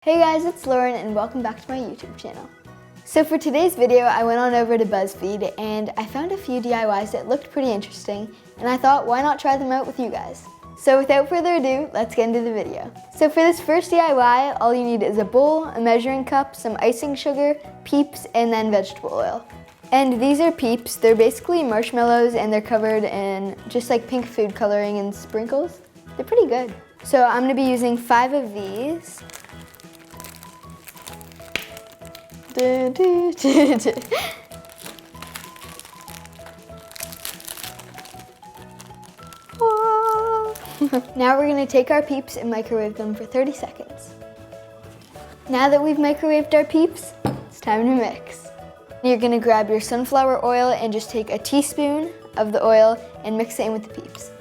Hey guys, it's Lauren and welcome back to my YouTube channel. So for today's video, I went on over to Buzzfeed and I found a few DIYs that looked pretty interesting, and I thought, why not try them out with you guys? So without further ado, let's get into the video. So for this first DIY, all you need is a bowl, a measuring cup, some icing sugar, Peeps, and then vegetable oil. And these are Peeps. They're basically marshmallows and they're covered in just like pink food coloring and sprinkles. They're pretty good. So I'm gonna be using 5 of these. Now we're gonna take our Peeps and microwave them for 30 seconds. Now that we've microwaved our Peeps, it's time to mix. You're gonna grab your sunflower oil and just take a teaspoon of the oil and mix it in with the Peeps.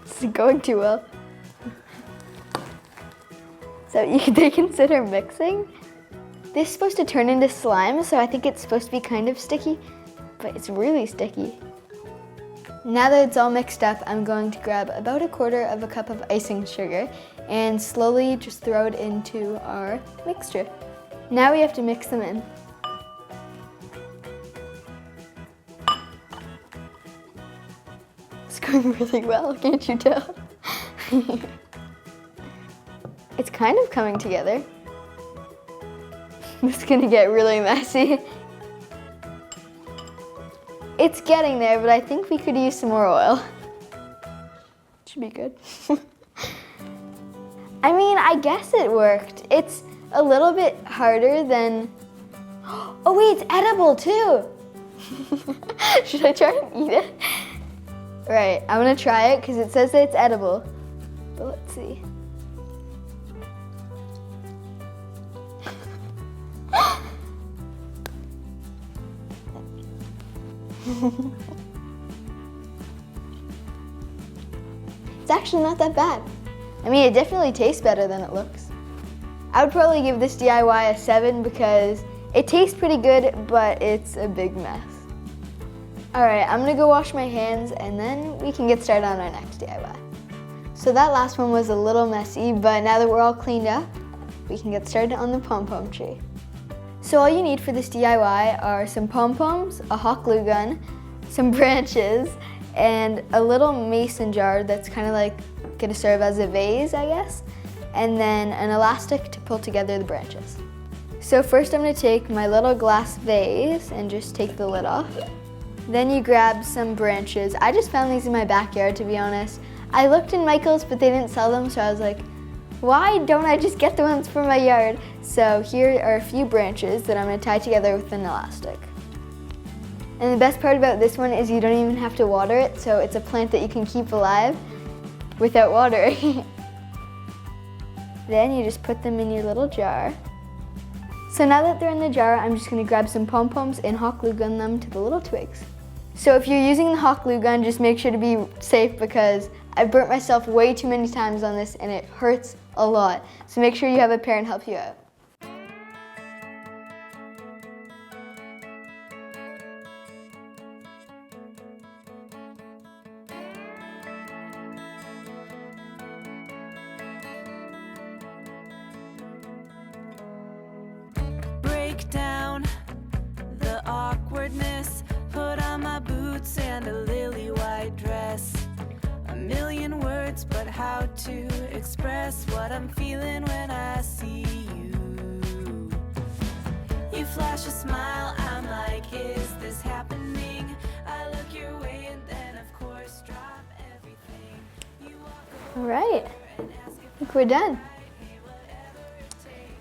This is going too well. So they consider mixing. This is supposed to turn into slime, so I think it's supposed to be kind of sticky, but it's really sticky. Now that it's all mixed up, I'm going to grab about 1/4 cup of icing sugar and slowly just throw it into our mixture. Now we have to mix them in. It's going really well, can't you tell? It's kind of coming together. This is gonna get really messy. It's getting there, but I think we could use some more oil. Should be good. I mean, I guess it worked. It's a little bit harder than... Oh wait, it's edible too! Should I try and eat it? Right, I'm gonna try it because it says that it's edible. But let's see. It's actually not that bad. I mean, it definitely tastes better than it looks. I would probably give this DIY a 7 because it tastes pretty good, but it's a big mess. All right, I'm gonna go wash my hands and then we can get started on our next DIY. So that last one was a little messy, but now that we're all cleaned up, we can get started on the pom-pom tree. So all you need for this DIY are some pom-poms, a hot glue gun, some branches, and a little mason jar that's kind of like gonna serve as a vase, I guess, and then an elastic to pull together the branches. So first I'm gonna take my little glass vase and just take the lid off. Then you grab some branches. I just found these in my backyard, to be honest. I looked in Michael's, but they didn't sell them, so I was like, why don't I just get the ones from my yard? So here are a few branches that I'm gonna tie together with an elastic. And the best part about this one is you don't even have to water it, so it's a plant that you can keep alive without watering. Then you just put them in your little jar. So now that they're in the jar, I'm just gonna grab some pom-poms and hot glue gun them to the little twigs. So if you're using the hot glue gun, just make sure to be safe because I've burnt myself way too many times on this and it hurts a lot. So make sure you have a parent help you out. Break down the awkwardness, put on my boots and a lily white dress. A million words, but how to express what I'm feeling when I see you. You flash a smile, I'm like, is this happening? I look your way and then of course drop everything. You walk All right, I think we're done.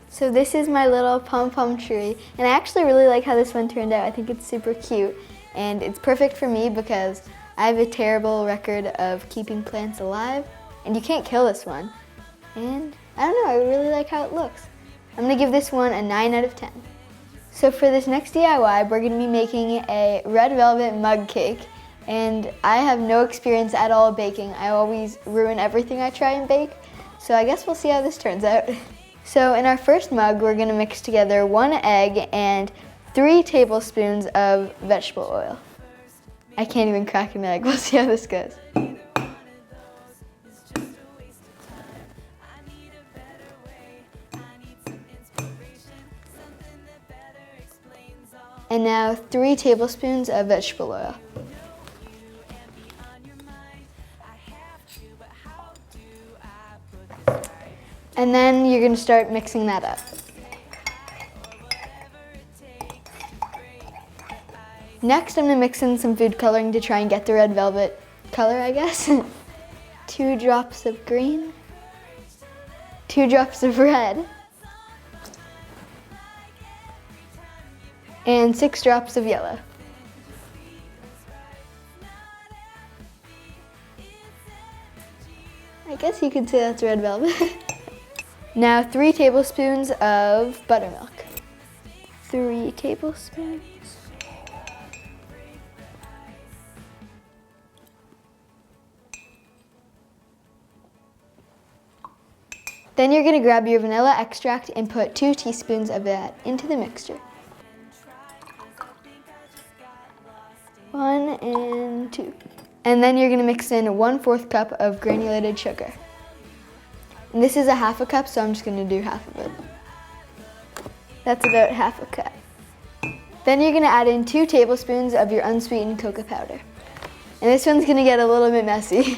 So this is my little pom-pom tree, and I actually really like how this one turned out. I think it's super cute, and it's perfect for me because I have a terrible record of keeping plants alive, and you can't kill this one. And I don't know, I really like how it looks. I'm gonna give this one a 9 out of 10. So for this next DIY, we're gonna be making a red velvet mug cake, and I have no experience at all baking. I always ruin everything I try and bake, so I guess we'll see how this turns out. So in our first mug, we're gonna mix together 1 egg and 3 tablespoons of vegetable oil. I can't even crack an egg. We'll see how this goes. And now 3 tablespoons of vegetable oil. And then you're going to start mixing that up. Next, I'm going to mix in some food coloring to try and get the red velvet color, I guess. 2 drops of green, 2 drops of red, and 6 drops of yellow. I guess you could say that's red velvet. Now 3 tablespoons of buttermilk. 3 tablespoons. Then you're going to grab your vanilla extract and put 2 teaspoons of that into the mixture. 1 and 2. And then you're going to mix in 1/4 cup of granulated sugar. And this is a 1/2 cup, so I'm just going to do half of it. That's about 1/2 cup. Then you're going to add in 2 tablespoons of your unsweetened cocoa powder. And this one's going to get a little bit messy.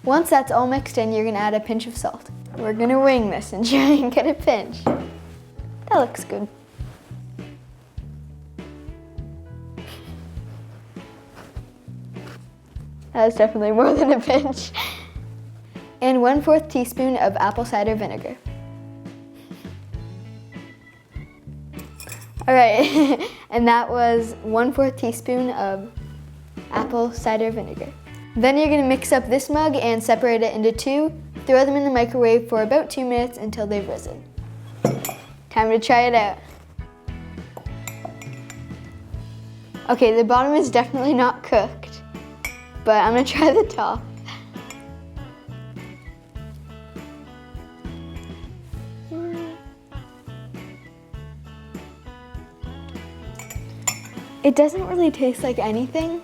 Once that's all mixed in, you're going to add a pinch of salt. We're going to wing this and try and get a pinch. That looks good. That is definitely more than a pinch. And 1/4 teaspoon of apple cider vinegar. All right, and that was 1/4 teaspoon of apple cider vinegar. Then you're gonna mix up this mug and separate it into 2. Throw them in the microwave for about 2 minutes until they've risen. Time to try it out. Okay, the bottom is definitely not cooked, but I'm gonna try the top. It doesn't really taste like anything.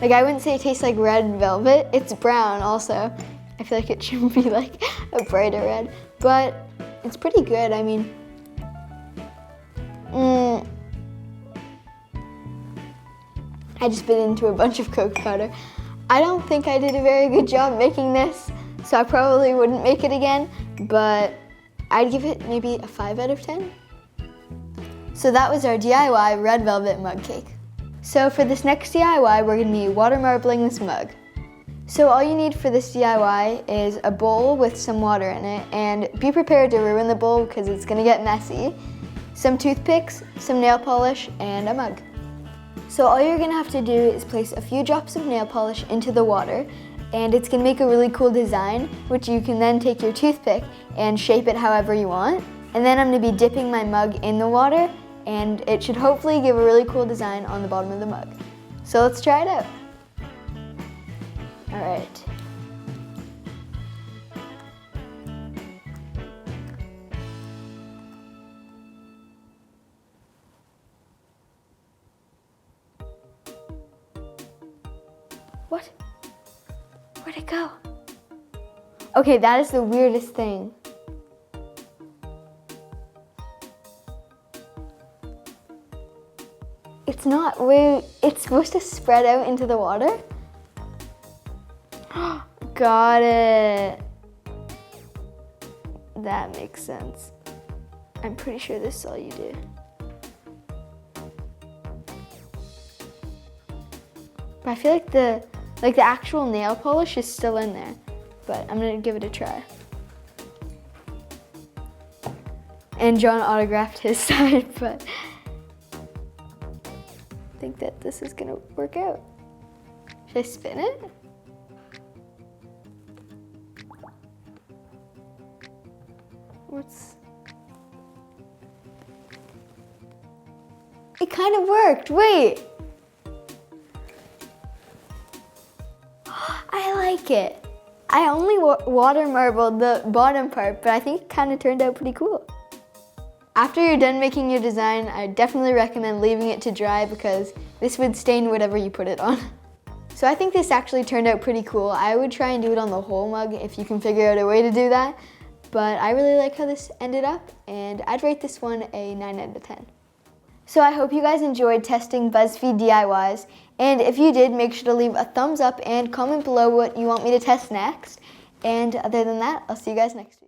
Like, I wouldn't say it tastes like red velvet. It's brown also. I feel like it should be like a brighter red, but it's pretty good. I mean, I just bit into a bunch of cocoa powder. I don't think I did a very good job making this, so I probably wouldn't make it again, but I'd give it maybe a 5 out of 10. So that was our DIY red velvet mug cake. So for this next DIY, we're gonna be water marbling this mug. So all you need for this DIY is a bowl with some water in it, and be prepared to ruin the bowl because it's gonna get messy, some toothpicks, some nail polish, and a mug. So all you're gonna have to do is place a few drops of nail polish into the water, and it's gonna make a really cool design, which you can then take your toothpick and shape it however you want. And then I'm gonna be dipping my mug in the water, and it should hopefully give a really cool design on the bottom of the mug. So let's try it out. All right. What? Where'd it go? Okay, that is the weirdest thing. It's not, it's supposed to spread out into the water? Got it. That makes sense. I'm pretty sure this is all you do. But I feel like the actual nail polish is still in there. but I'm gonna give it a try. And John autographed his side, but I think that this is gonna work out. Should I spin it? It kind of worked, wait. I like it. I only water marbled the bottom part, but I think it kind of turned out pretty cool. After you're done making your design, I definitely recommend leaving it to dry because this would stain whatever you put it on. So I think this actually turned out pretty cool. I would try and do it on the whole mug if you can figure out a way to do that. But I really like how this ended up, and I'd rate this one a 9 out of 10. So I hope you guys enjoyed testing Buzzfeed DIYs, and if you did, make sure to leave a thumbs up and comment below what you want me to test next. And other than that, I'll see you guys next week.